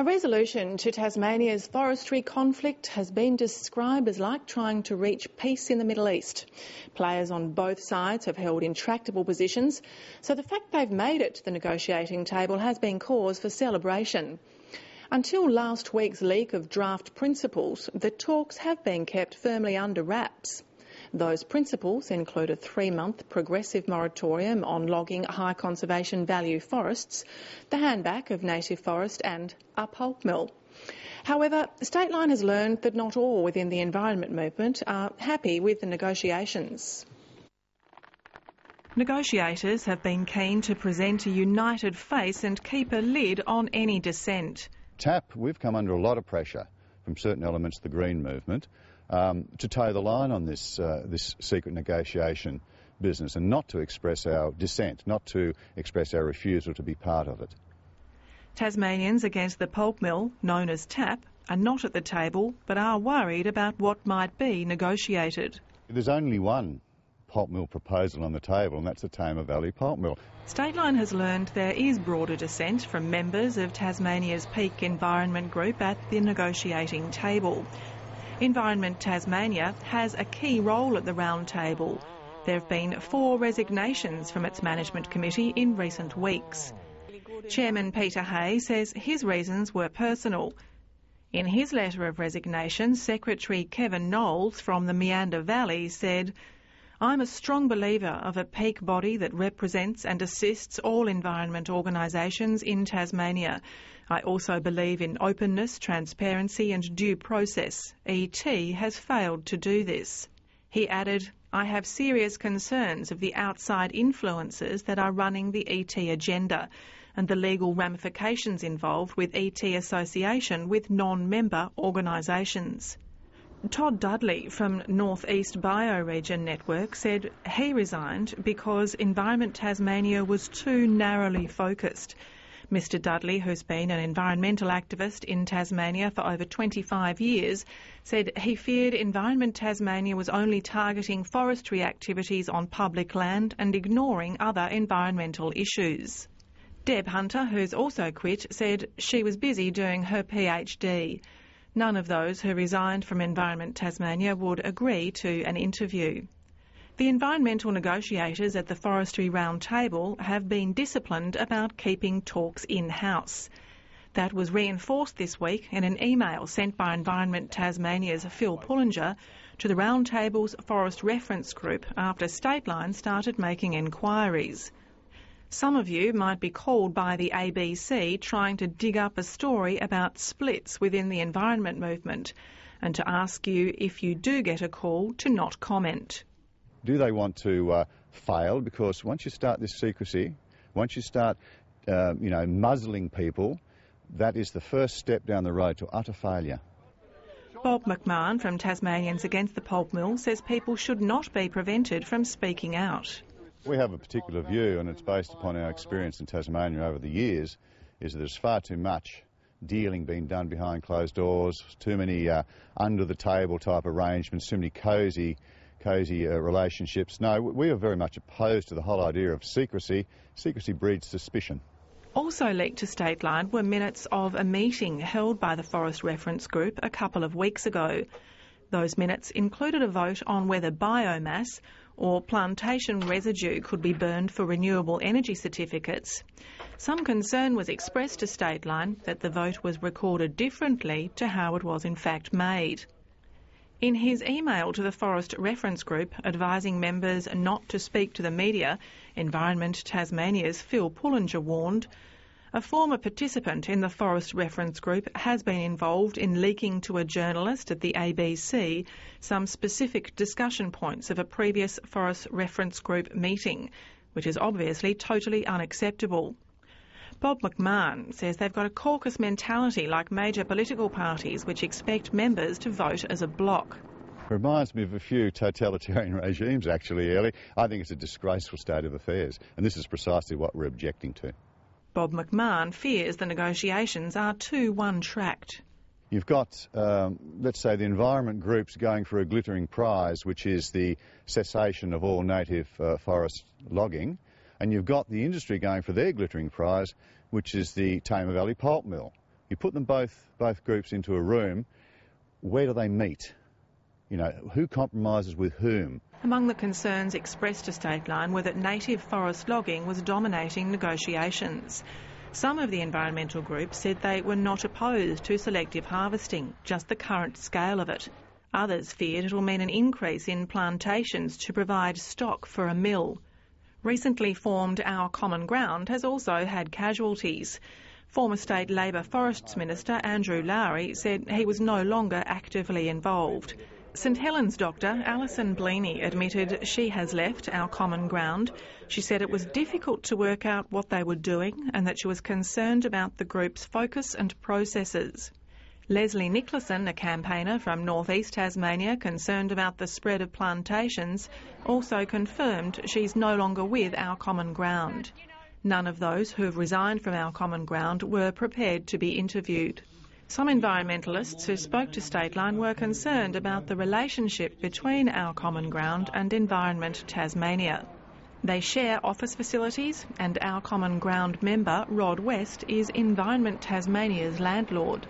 A resolution to Tasmania's forestry conflict has been described as like trying to reach peace in the Middle East. Players on both sides have held intractable positions, so the fact they've made it to the negotiating table has been cause for celebration. Until last week's leak of draft principles, the talks have been kept firmly under wraps. Those principles include a 3-month progressive moratorium on logging high conservation value forests, the handback of native forest and a pulp mill. However, Stateline has learned that not all within the environment movement are happy with the negotiations. Negotiators have been keen to present a united face and keep a lid on any dissent. TAP, we've come under a lot of pressure from certain elements of the Green movement to toe the line on this secret negotiation business and not to express our dissent, not to express our refusal to be part of it. Tasmanians against the pulp mill, known as TAP, are not at the table but are worried about what might be negotiated. There's only one pulp mill proposal on the table, and that's the Tamar Valley pulp mill. Stateline has learned there is broader dissent from members of Tasmania's peak environment group at the negotiating table. Environment Tasmania has a key role at the round table. There have been 4 resignations from its management committee in recent weeks. Chairman Peter Hay says his reasons were personal. In his letter of resignation, Secretary Kevin Knowles from the Meander Valley said, "I'm a strong believer of a peak body that represents and assists all environment organisations in Tasmania. I also believe in openness, transparency and due process. ET has failed to do this." He added, "I have serious concerns of the outside influences that are running the ET agenda and the legal ramifications involved with ET association with non-member organisations." Todd Dudley from North East Bioregion Network said he resigned because Environment Tasmania was too narrowly focused. Mr Dudley, who's been an environmental activist in Tasmania for over 25 years, said he feared Environment Tasmania was only targeting forestry activities on public land and ignoring other environmental issues. Deb Hunter, who's also quit, said she was busy doing her PhD. None of those who resigned from Environment Tasmania would agree to an interview. The environmental negotiators at the Forestry Round Table have been disciplined about keeping talks in-house. That was reinforced this week in an email sent by Environment Tasmania's Phil Pullinger to the Round Table's Forest Reference Group after Stateline started making inquiries. Some of you might be called by the ABC trying to dig up a story about splits within the environment movement and to ask you, if you do get a call, to not comment. Do they want to fail? Because once you start this secrecy, once you start, muzzling people, that is the first step down the road to utter failure. Bob McMahon from Tasmanians Against the Pulp Mill says people should not be prevented from speaking out. We have a particular view, and it's based upon our experience in Tasmania over the years, is that there's far too much dealing being done behind closed doors, too many under-the-table type arrangements, too many cosy relationships. No, we are very much opposed to the whole idea of secrecy. Secrecy breeds suspicion. Also leaked to Stateline were minutes of a meeting held by the Forest Reference Group a couple of weeks ago. Those minutes included a vote on whether biomass or plantation residue could be burned for renewable energy certificates. Some concern was expressed to Stateline that the vote was recorded differently to how it was in fact made. In his email to the Forest Reference Group advising members not to speak to the media, Environment Tasmania's Phil Pullinger warned, a former participant in the Forest Reference Group has been involved in leaking to a journalist at the ABC some specific discussion points of a previous Forest Reference Group meeting, which is obviously totally unacceptable. Bob McMahon says they've got a caucus mentality like major political parties which expect members to vote as a bloc. Reminds me of a few totalitarian regimes, actually, Ellie. I think it's a disgraceful state of affairs, and this is precisely what we're objecting to. Bob McMahon fears the negotiations are too one-tracked. You've got, let's say, the environment groups going for a glittering prize, which is the cessation of all native forest logging, and you've got the industry going for their glittering prize, which is the Tamar Valley pulp mill. You put them both groups into a room, where do they meet? You know, who compromises with whom? Among the concerns expressed to Stateline were that native forest logging was dominating negotiations. Some of the environmental groups said they were not opposed to selective harvesting, just the current scale of it. Others feared it will mean an increase in plantations to provide stock for a mill. Recently formed Our Common Ground has also had casualties. Former State Labor Forests Minister Andrew Lowry said he was no longer actively involved. St Helens doctor Alison Bleaney admitted she has left Our Common Ground. She said it was difficult to work out what they were doing and that she was concerned about the group's focus and processes. Leslie Nicholson, a campaigner from North East Tasmania concerned about the spread of plantations, also confirmed she's no longer with Our Common Ground. None of those who have resigned from Our Common Ground were prepared to be interviewed. Some environmentalists who spoke to Stateline were concerned about the relationship between Our Common Ground and Environment Tasmania. They share office facilities, and Our Common Ground member Rod West is Environment Tasmania's landlord.